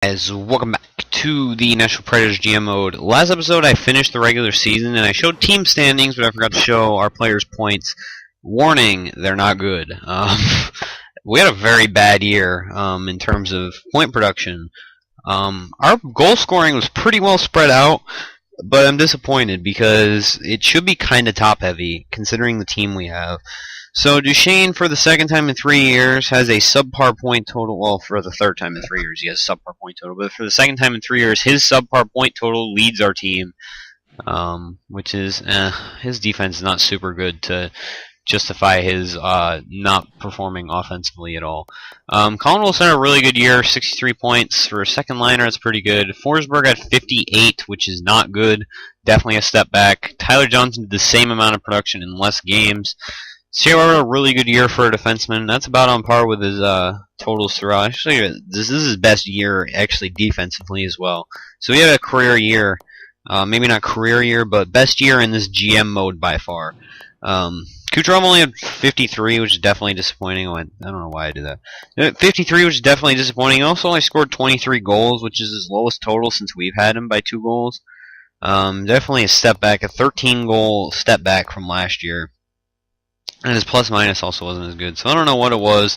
Guys, welcome back to the National Predators GM mode. Last episode I finished the regular season and I showed team standings, but I forgot to show our players' points. Warning, they're not good. We had a very bad year in terms of point production. Our goal scoring was pretty well spread out, but I'm disappointed because it should be kind of top heavy considering the team we have. So Duchesne, for the second time in 3 years, has a subpar point total. Well, for the third time in 3 years, he has a subpar point total. But for the second time in 3 years, his subpar point total leads our team, which is his defense is not super good to justify his not performing offensively at all. Colin Wilson had a really good year, 63 points for a second liner. That's pretty good. Forsberg had 58, which is not good. Definitely a step back. Tyler Johnson did the same amount of production in less games. Shea Weber had a really good year for a defenseman. That's about on par with his totals throughout. Actually, this is his best year, actually, defensively as well. So he had a career year. Maybe not career year, but best year in this GM mode by far. Kucherov only had 53, which is definitely disappointing. I don't know why I did that. 53, which is definitely disappointing. He also only scored 23 goals, which is his lowest total since we've had him by 2 goals. Definitely a step back, a 13-goal step back from last year. And his plus-minus also wasn't as good. So I don't know what it was.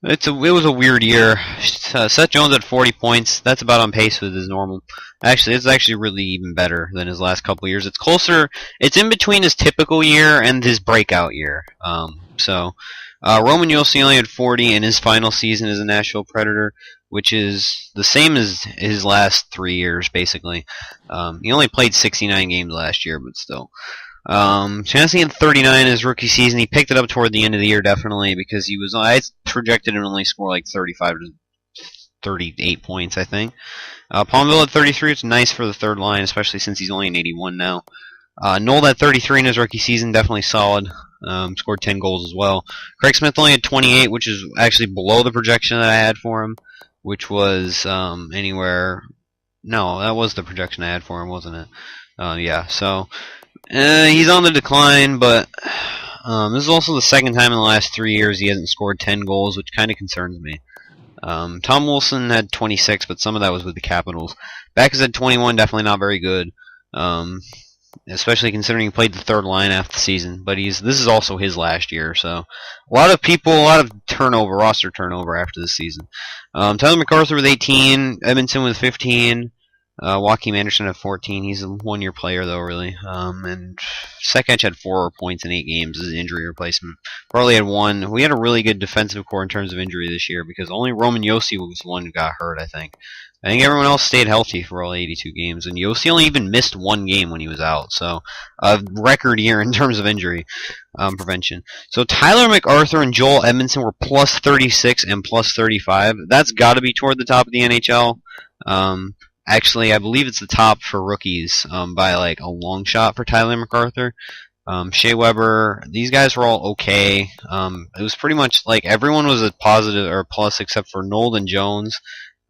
It was a weird year. Seth Jones had 40 points. That's about on pace with his normal. Actually, it's actually really even better than his last couple years. It's closer. It's in between his typical year and his breakout year. Roman Josi only had 40 in his final season as a Nashville Predator, which is the same as his last 3 years, basically. He only played 69 games last year, but still. Chancey had 39 in his rookie season. He picked it up toward the end of the year, definitely, because I projected him to only score like 35 to 38 points, I think. Palmville had 33. It's nice for the third line, especially since he's only an 81 now. Noel had 33 in his rookie season, definitely solid. Scored 10 goals as well. Craig Smith only had 28, which is actually below the projection that I had for him, which was anywhere. No, that was the projection I had for him, wasn't it? Yeah, so. He's on the decline, but this is also the second time in the last 3 years he hasn't scored 10 goals, which kind of concerns me. Tom Wilson had 26, but some of that was with the Capitals. Backes had 21, definitely not very good, especially considering he played the third line after the season. But this is also his last year, so a lot of turnover, roster turnover after this season. Tyler MacArthur with 18, Edmondson with 15. Joakim Anderson had 14. He's a one-year player, though, really. And Sekech had 4 points in 8 games as an injury replacement. Farley had 1. We had a really good defensive core in terms of injury this year because only Roman Josi was the one who got hurt, I think. I think everyone else stayed healthy for all 82 games, and Josi only even missed 1 game when he was out. So, a record year in terms of injury prevention. So, Tyler MacArthur and Joel Edmondson were plus 36 and plus 35. That's got to be toward the top of the NHL. Actually, I believe it's the top for rookies by like a long shot for Tyler MacArthur. Shea Weber, these guys were all okay. It was pretty much like everyone was a positive or a plus except for Noel and Jones.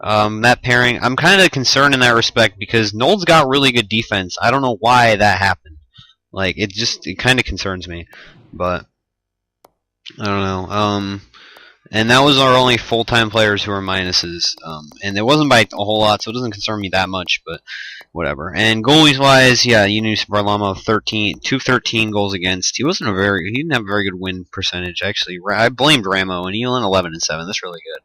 That pairing, I'm kind of concerned in that respect because Noel's got really good defense. I don't know why that happened. Like it kind of concerns me, but I don't know. And that was our only full-time players who were minuses. And it wasn't by a whole lot, so it doesn't concern me that much, but whatever. And goalies-wise, yeah, Yunus Varlamov, 213 goals against. He didn't have a very good win percentage, actually. I blamed Ramo, and he went 11-7. That's really good.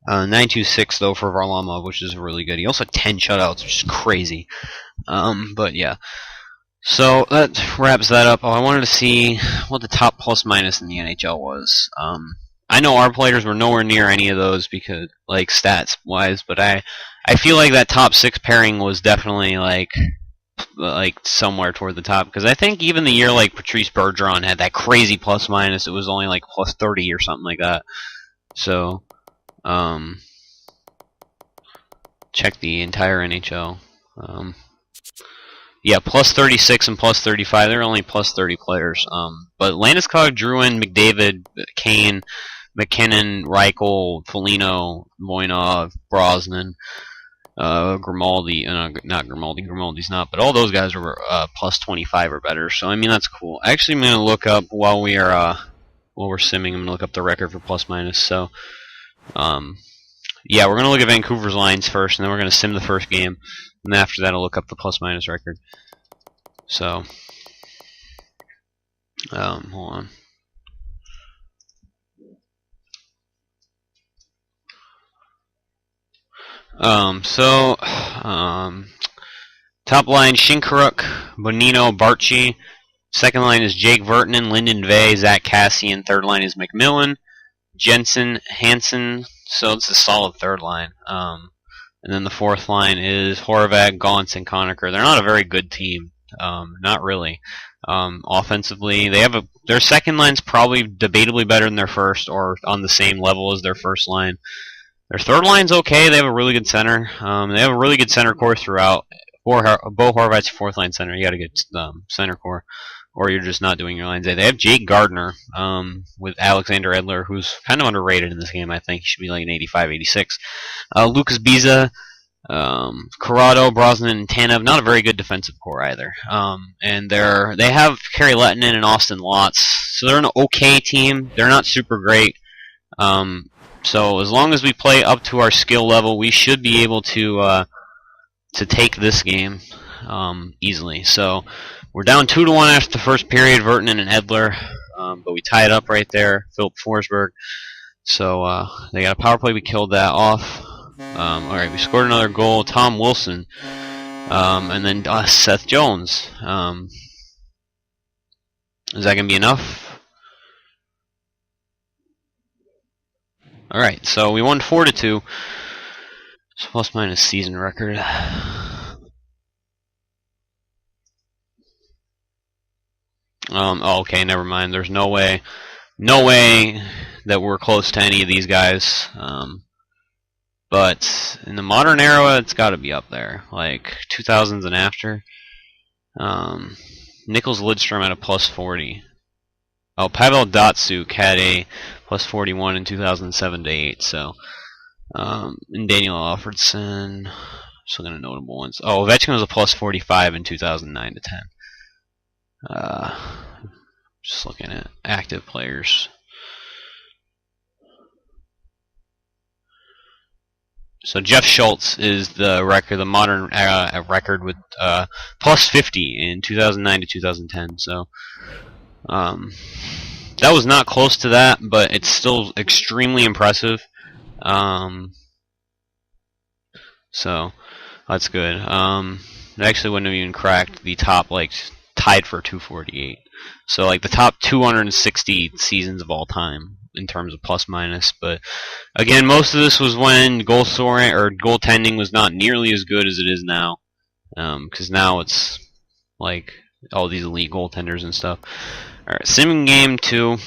926 though for Varlamov, which is really good. He also had 10 shutouts, which is crazy. But yeah. So that wraps that up. I wanted to see what the top plus-minus in the NHL was. I know our players were nowhere near any of those because, like, stats-wise, but I feel like that top 6 pairing was definitely, like somewhere toward the top, because I think even the year, like, Patrice Bergeron had that crazy plus-minus, it was only, like, plus 30 or something like that. So, check the entire NHL. Yeah, plus 36 and plus 35, they're only plus 30 players. But Landeskog, Drouin, McDavid, Kane, McKinnon, Reichel, Foligno, Moynov, Brosnan, Grimaldi, not Grimaldi, Grimaldi's not, but all those guys were plus 25 or better, so I mean that's cool. Actually, I'm going to look up while we're simming, I'm going to look up the record for plus minus, so Yeah, we're going to look at Vancouver's lines first, and then we're going to sim the first game. And then after that, I'll look up the plus-minus record. So, hold on. Top line, Shinkaruk, Bonino, Barchi. Second line is Jake Vertanen, Lyndon Vey, Zach Cassian. Third line is McMillan, Jensen, Hansen. So it's a solid third line. And then the fourth line is Horvath, Gaunce, and Conacher. They're not a very good team. Not really. Offensively, their second line's probably debatably better than their first, or on the same level as their first line. Their third line's okay. They have a really good center. They have a really good center core throughout. Bo Horvath's fourth line center. You got to get center core, or you're just not doing your lines. They have Jake Gardner with Alexander Edler, who's kind of underrated in this game. I think he should be like an 85, 86. Lucas Biza, Corrado, Brosnan, and Tanev. Not a very good defensive core either. And they have Kerry Lettinen and Austin Lotz, so they're an okay team. They're not super great. So as long as we play up to our skill level, we should be able to take this game easily. So we're down 2-1 after the first period, Vertanen and Edler, but we tie it up right there, Philip Forsberg. So they got a power play, we killed that off. Alright, we scored another goal, Tom Wilson, and then Seth Jones. Is that going to be enough? Alright, so we won 4-2. So plus-minus season record. Okay, never mind. There's no way that we're close to any of these guys. But in the modern era, it's got to be up there, like 2000s and after. Nicholas Lidstrom had a plus 40. Oh, Pavel Datsyuk had a plus 41 in 2007-8. So, and Daniel Alfredson. Just looking at notable ones. Oh, Ovechkin was a plus 45 in 2009-10. Just looking at active players. So Jeff Schultz is the record, the modern record with plus 50 in 2009-2010. So that was not close to that, but it's still extremely impressive. So that's good. It actually wouldn't have even cracked the top, like, tied for 248. So like the top 260 seasons of all time in terms of plus minus. But again, most of this was when goal scoring or goaltending was not nearly as good as it is now. Because now it's like all these elite goaltenders and stuff. All right, simming game 2.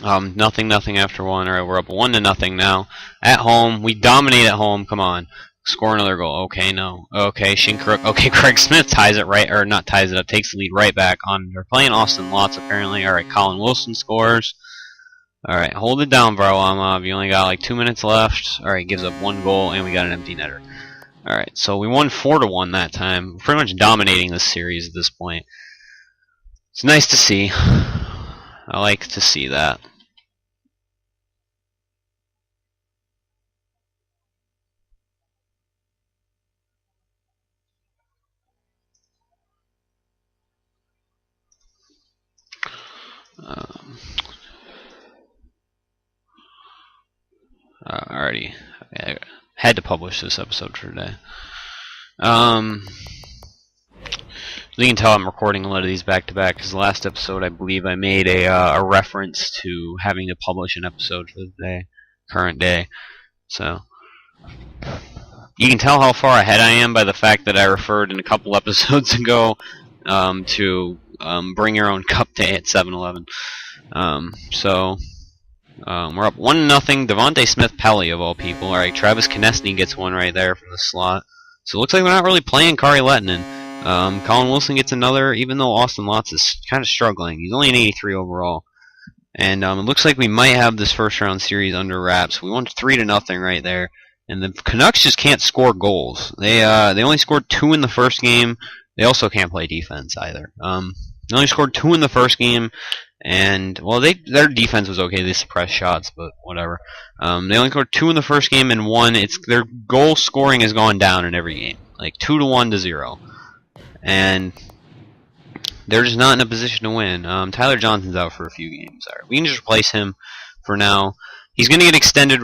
Nothing after 1. All right, we're up 1-0 now at home. We dominate at home. Come on. Score another goal. Okay, no. Okay, Shinkaruk. Okay, Craig Smith ties it right, or not ties it up, takes the lead right back on. They're playing Austin Lotz apparently. All right, Colin Wilson scores. All right, hold it down, Varlamov. You only got like 2 minutes left. All right, gives up 1 goal, and we got an empty netter. All right, so we won 4-1 that time. We're pretty much dominating this series at this point. It's nice to see. I like to see that. Already I had to publish this episode for today. You can tell I'm recording a lot of these back to back because the last episode I believe I made a reference to having to publish an episode for the day, current day. So you can tell how far ahead I am by the fact that I referred in a couple episodes ago to bring your own cup day at 7-Eleven. We're up 1-0. Devontae Smith-Pelly, of all people. All right, Travis Konecny gets one right there from the slot. So it looks like we're not really playing Kari Lettinen. Colin Wilson gets another, even though Austin Lotz is kind of struggling. He's only an 83 overall. And it looks like we might have this first-round series under wraps. We won 3-0 right there. And the Canucks just can't score goals. They only scored 2 in the first game. They also can't play defense either. They only scored 2 in the first game. And, well, their defense was okay. They suppressed shots, but whatever. They only scored 2 in the first game and 1. Their goal scoring has gone down in every game. Like 2-1 to 0. And they're just not in a position to win. Tyler Johnson's out for a few games. All right, we can just replace him for now. He's gonna get extended.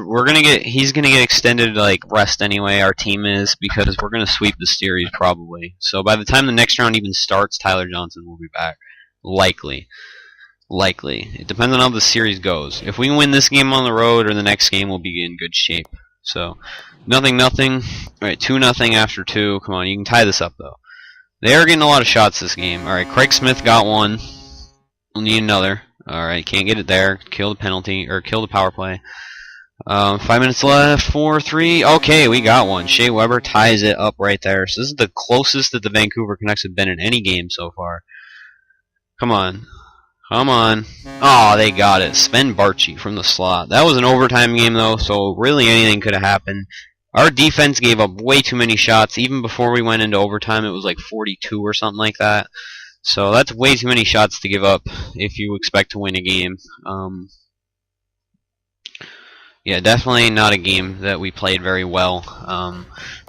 He's gonna get extended like rest anyway. Our team is, because we're gonna sweep the series probably. So by the time the next round even starts, Tyler Johnson will be back. Likely. It depends on how the series goes. If we win this game on the road or the next game, we'll be in good shape. So, nothing. All right, 2-0 after 2. Come on, you can tie this up though. They are getting a lot of shots this game. All right, Craig Smith got one. We'll need another. All right, can't get it there. Kill the penalty or kill the power play. 5 minutes left. 4-3. Okay, we got one. Shea Weber ties it up right there. So this is the closest that the Vancouver Canucks have been in any game so far. Come on. Oh, they got it. Sven Barchi from the slot. That was an overtime game, though, so really anything could have happened. Our defense gave up way too many shots. Even before we went into overtime, it was like 42 or something like that. So that's way too many shots to give up if you expect to win a game. Yeah, definitely not a game that we played very well.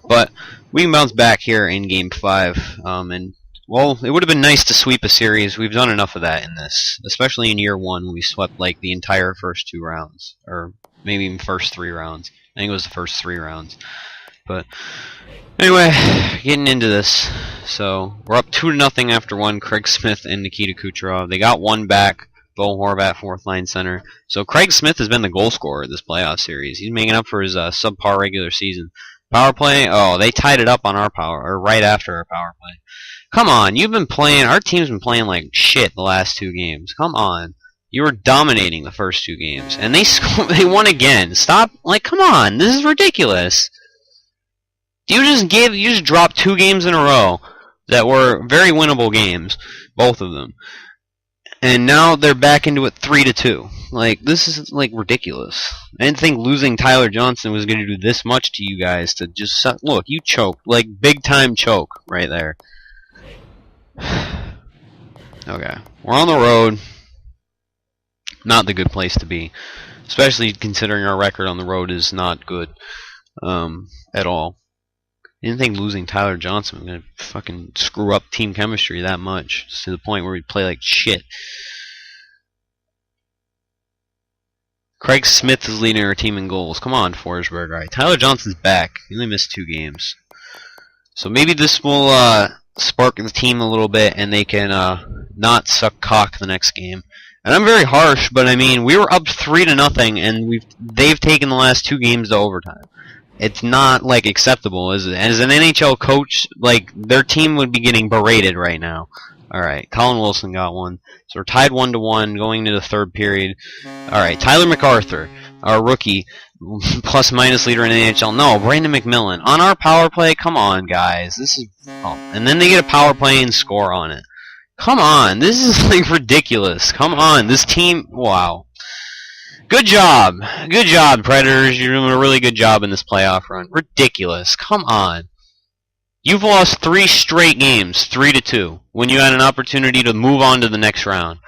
But we can bounce back here in Game 5. Well, it would have been nice to sweep a series. We've done enough of that in this, especially in year 1 when we swept like the entire first 2 rounds, or maybe even first 3 rounds. I think it was the first 3 rounds. But anyway, getting into this. So we're up 2-0 after 1. Craig Smith and Nikita Kucherov. They got one back. Bo Horvat, 4th line center. So Craig Smith has been the goal scorer this playoff series. He's making up for his subpar regular season. Power play. Oh, they tied it up on our power, or right after our power play. Come on, our team's been playing like shit the last 2 games. Come on. You were dominating the first 2 games. And they won again. Stop, come on, this is ridiculous. You just dropped 2 games in a row that were very winnable games, both of them. And now they're back into it 3-2. This is ridiculous. I didn't think losing Tyler Johnson was going to do this much to you guys to just look, you choked, big time choke right there. Okay, we're on the road. Not the good place to be, especially considering our record on the road is not good at all. I didn't think losing Tyler Johnson was going to fucking screw up team chemistry that much, to the point where we play like shit. Craig Smith is leading our team in goals. Come on, Forsberg. Alright, Tyler Johnson's back. He only missed 2 games. So maybe this will spark the team a little bit, and they can not suck cock the next game. And I'm very harsh, but I mean, we were up 3-0, and they've taken the last 2 games to overtime. It's not acceptable, is it? As an NHL coach, their team would be getting berated right now. All right, Colin Wilson got one, so we're tied 1-1 going into the 3rd period. All right, Tyler MacArthur, our rookie, plus-minus leader in the NHL. No, Brandon McMillan on our power play. Come on, guys, this is. Oh. And then they get a power play and score on it. Come on, this is ridiculous. Come on, this team. Wow. Good job, Predators. You're doing a really good job in this playoff run. Ridiculous. Come on. You've lost 3 straight games, 3-2, when you had an opportunity to move on to the next round.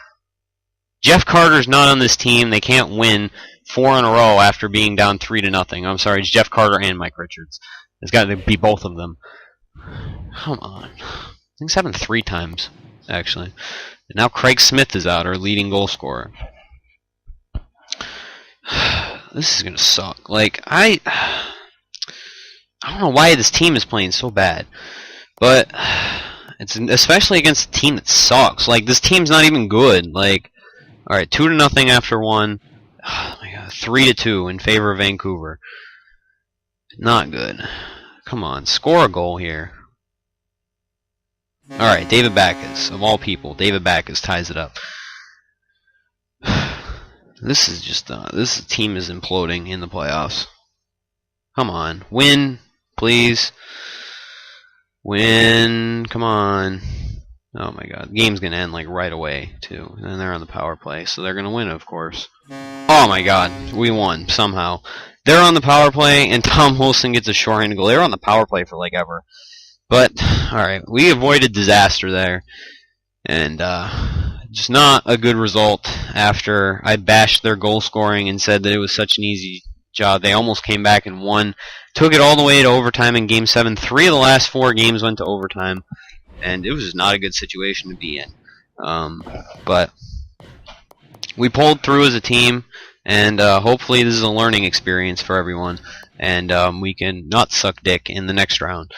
Jeff Carter's not on this team. They can't win 4 in a row after being down 3-0. I'm sorry, it's Jeff Carter and Mike Richards. It's got to be both of them. Come on. Things happened 3 times, actually. And now Craig Smith is out, our leading goal scorer. This is gonna suck. I don't know why this team is playing so bad, but it's especially against a team that sucks. This team's not even good. All right, 2-0 after 1. Oh my God, 3-2 in favor of Vancouver. Not good. Come on, score a goal here. All right, David Backes, of all people, David Backes ties it up. This is just this team is imploding in the playoffs. Come on, win, please. Win, come on. Oh my God, the game's gonna end right away too, and they're on the power play, so they're gonna win, of course. Oh my God, we won somehow. They're on the power play, and Tom Wilson gets a shorthanded goal. They were on the power play for ever, but all right, we avoided disaster there, and just not a good result after I bashed their goal scoring and said that it was such an easy job. They almost came back and won. Took it all the way to overtime in Game 7. 3 of the last 4 games went to overtime, and it was just not a good situation to be in. But we pulled through as a team, and hopefully this is a learning experience for everyone, and we can not suck dick in the next round,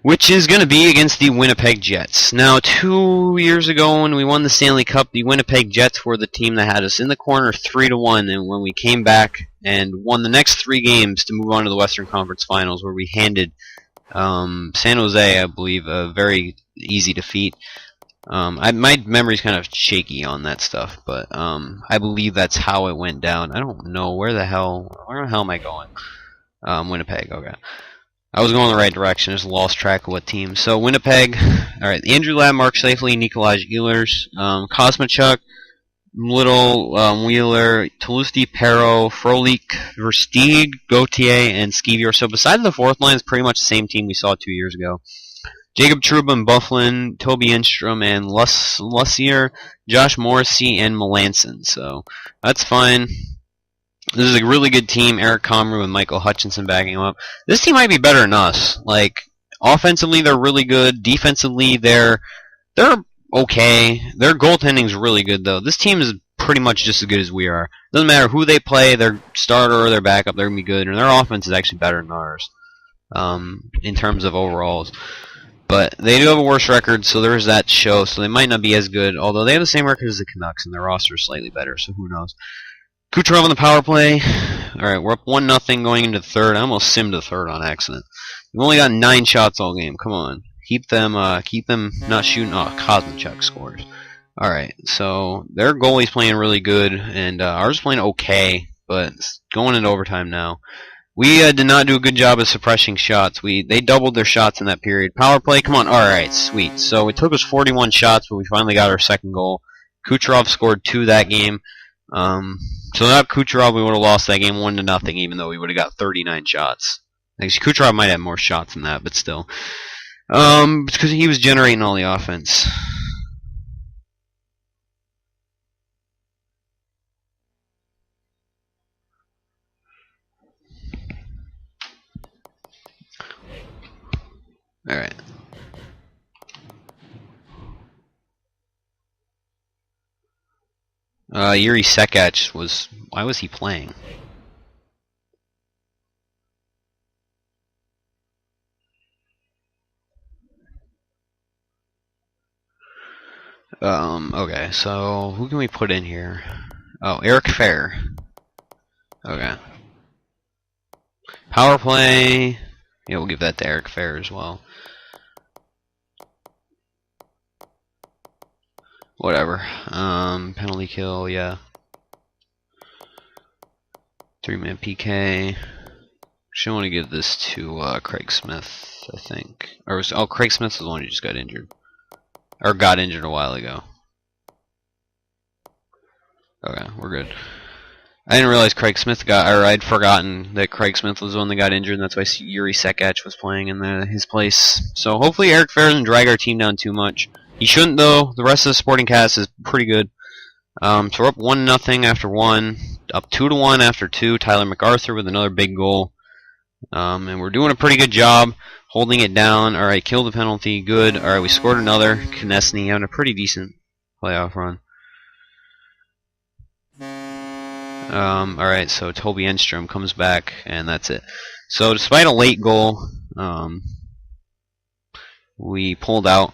which is going to be against the Winnipeg Jets. Now, 2 years ago when we won the Stanley Cup, the Winnipeg Jets were the team that had us in the corner 3-1, and when we came back and won the next 3 games to move on to the Western Conference Finals, where we handed San Jose, I believe, a very easy defeat. My memory's kind of shaky on that stuff, but I believe that's how it went down. I don't know where the hell am I going? Winnipeg, okay. I was going the right direction, just lost track of what team. So Winnipeg, alright, Andrew Ladd, Mark Scheifele, Nikolaj Ehlers, Kosmachuk, Little, Wheeler, Toulouse, Perro, Frolik, Versteeg, Gauthier, and Skeevier. So besides the fourth line, it's pretty much the same team we saw 2 years ago. Jacob Trouba and Bufflin, Toby Enstrom and Lussier, Josh Morrissey, and Melanson. So that's fine. This is a really good team. Eric Comrie and Michael Hutchinson backing him up. This team might be better than us. Like, offensively, they're really good. Defensively, they're okay. Their goaltending's really good, though. This team is pretty much just as good as we are. Doesn't matter who they play, their starter or their backup, they're going to be good. And their offense is actually better than ours in terms of overalls. But they do have a worse record, so there's that show. So they might not be as good, although they have the same record as the Canucks, and their roster is slightly better, so who knows. Kucherov on the power play. Alright, we're up 1-0 going into the third. I almost simmed the third on accident. We've only got 9 shots all game. Come on. Keep them not shooting. Oh, Kosmachuk scores. Alright, so their goalie's playing really good, and ours is playing okay, but it's going into overtime now. We did not do a good job of suppressing shots. They doubled their shots in that period. Power play, come on. Alright, sweet. So it took us 41 shots, but we finally got our second goal. Kucherov scored 2 that game. So without Kucherov, we would have lost that game 1-0, even though we would have got 39 shots. Actually, Kucherov might have more shots than that, but still. It's because he was generating all the offense. Alright. Yuri Sekach was... Why was he playing? Okay, so who can we put in here? Oh, Eric Fair. Okay. Power play... Yeah, we'll give that to Eric Fair as well. Whatever. Penalty kill, yeah. 3-man PK. Actually, I want to give this to Craig Smith, I think. Craig Smith was the one who just got injured. Or got injured a while ago. Okay, we're good. I didn't realize Craig Smith I'd forgotten that Craig Smith was the one that got injured, and that's why Yuri Sekach was playing in his place. So hopefully Eric Fair doesn't drag our team down too much. He shouldn't, though. The rest of the supporting cast is pretty good. So we're up 1-0 after 1, up 2-1 after 2. Tyler MacArthur with another big goal. And we're doing a pretty good job holding it down. Alright, kill the penalty. Good. Alright, we scored another. Konechny having a pretty decent playoff run. Alright, so Toby Enstrom comes back, and that's it. So despite a late goal, we pulled out.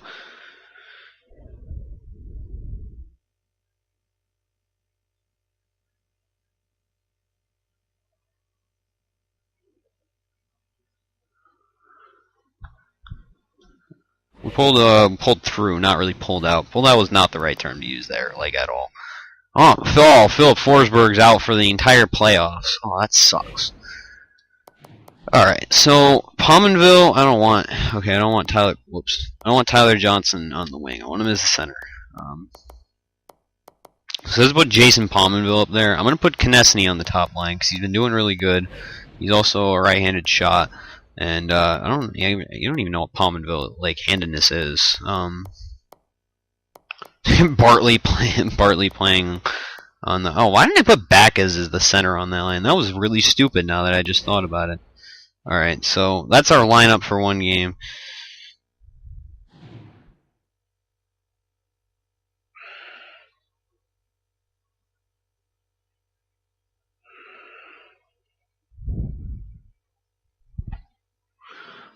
We pulled through, not really pulled out. Pulled out was not the right term to use there, like at all. Oh, Philip Forsberg's out for the entire playoffs. Oh, that sucks. Alright, so Pominville, I don't want Tyler, I don't want Tyler Johnson on the wing. I want him as the center. So let's put Jason Pominville up there. I'm going to put Konechny on the top line because he's been doing really good. He's also a right-handed shot. And you don't even know what Pominville handedness is. Bartley playing on the. Oh, why didn't I put Backus as the center on that line? That was really stupid. Now that I just thought about it. All right, so that's our lineup for one game.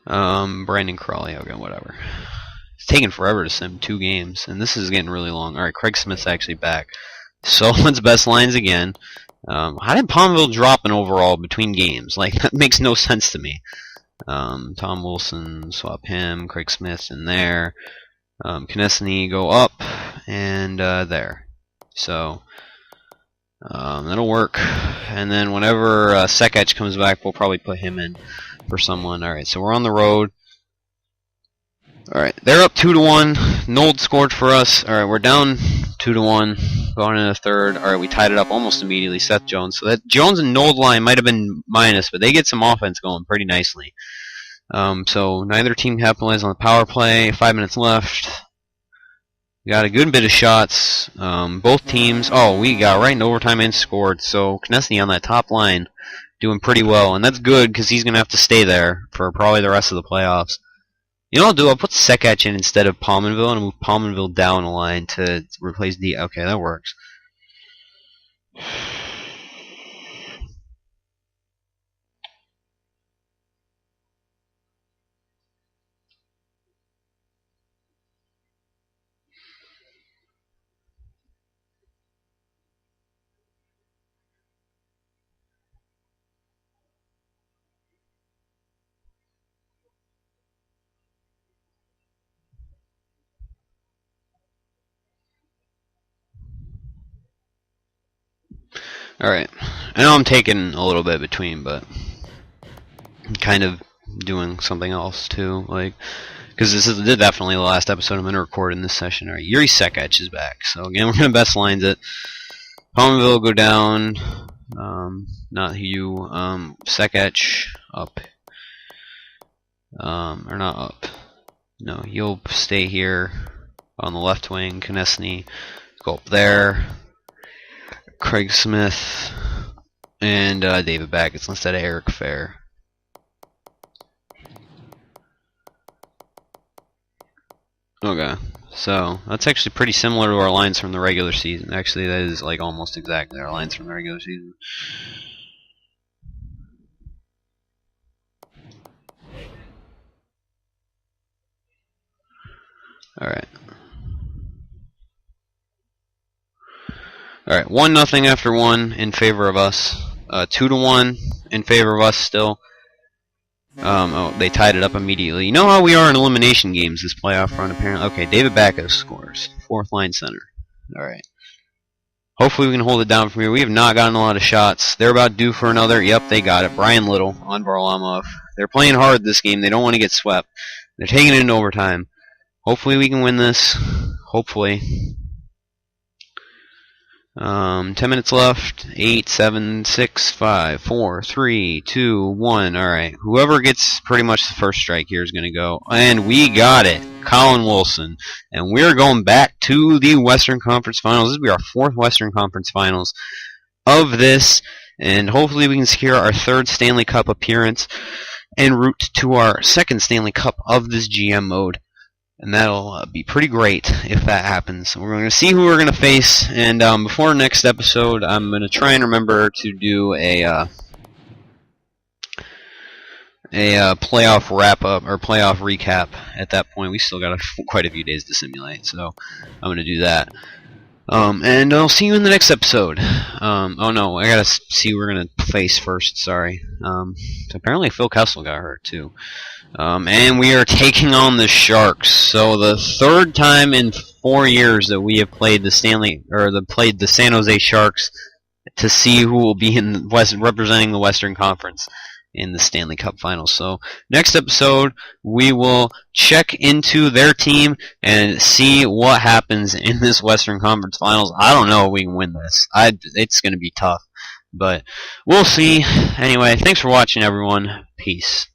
Brandon Crawley. Okay, whatever. It's taking forever to sim 2 games, and this is getting really long. All right, Craig Smith's actually back. Solon's best lines again. How did Palmville drop an overall between games? Like, that makes no sense to me. Tom Wilson, swap him. Craig Smith in there. Konechny go up, and there. So, that'll work. And then whenever Sekech comes back, we'll probably put him in for someone. Alright, so we're on the road. Alright, they're up 2-1. Nold scored for us. Alright, we're down 2-1. Going in the third. Alright, we tied it up almost immediately. Seth Jones. So that Jones and Nold line might have been minus, but they get some offense going pretty nicely. So neither team capitalized on the power play. 5 minutes left. We got a good bit of shots. Both teams. Oh, we got right in overtime and scored. So Konechny on that top line doing pretty well. And that's good because he's going to have to stay there for probably the rest of the playoffs. You know what I'll do? I'll put Sekech in instead of Palmanville and move Palmanville down a line to replace D. Okay, that works. Alright. I know I'm taking a little bit between, but I'm kind of doing something else too. Like, because this is definitely the last episode I'm going to record in this session. Alright, Yuri Sekech is back. So again, we're going to best lines it. Palmanville go down. Not you. Sekech up. Or not up. No, you'll stay here on the left wing. Konechny go up there. Craig Smith and David Backus instead of Eric Fair. Okay, so that's actually pretty similar to our lines from the regular season. Actually, that is like almost exactly our lines from the regular season. Alright. Alright, 1-0 after 1 in favor of us. 2-1 in favor of us still. Oh, they tied it up immediately. You know how we are in elimination games this playoff run, apparently? Okay, David Backus scores. 4th line center. Alright. Hopefully we can hold it down from here. We have not gotten a lot of shots. They're about due for another. Yep, they got it. Brian Little on Varlamov. They're playing hard this game. They don't want to get swept. They're taking it into overtime. Hopefully we can win this. Hopefully. 10 minutes left. 8, 7, 6, 5, 4, 3, 2, 1. Alright. Whoever gets pretty much the first strike here is going to go. And we got it. Colin Wilson. And we're going back to the Western Conference Finals. This will be our 4th Western Conference Finals of this. And hopefully we can secure our 3rd Stanley Cup appearance en route to our 2nd Stanley Cup of this GM mode. And that'll be pretty great if that happens. We're going to see who we're going to face, and before next episode, I'm going to try and remember to do a playoff wrap-up, or playoff recap at that point. We still got quite a few days to simulate, so I'm going to do that. And I'll see you in the next episode. Oh no, I gotta see who we're going to face first, sorry. Apparently Phil Kessel got hurt, too. And we are taking on the Sharks. So the 3rd time in 4 years that we have played the San Jose Sharks to see who will be in representing the Western Conference in the Stanley Cup Finals. So next episode we will check into their team and see what happens in this Western Conference Finals. I don't know if we can win this. It's going to be tough, but we'll see. Anyway, thanks for watching, everyone. Peace.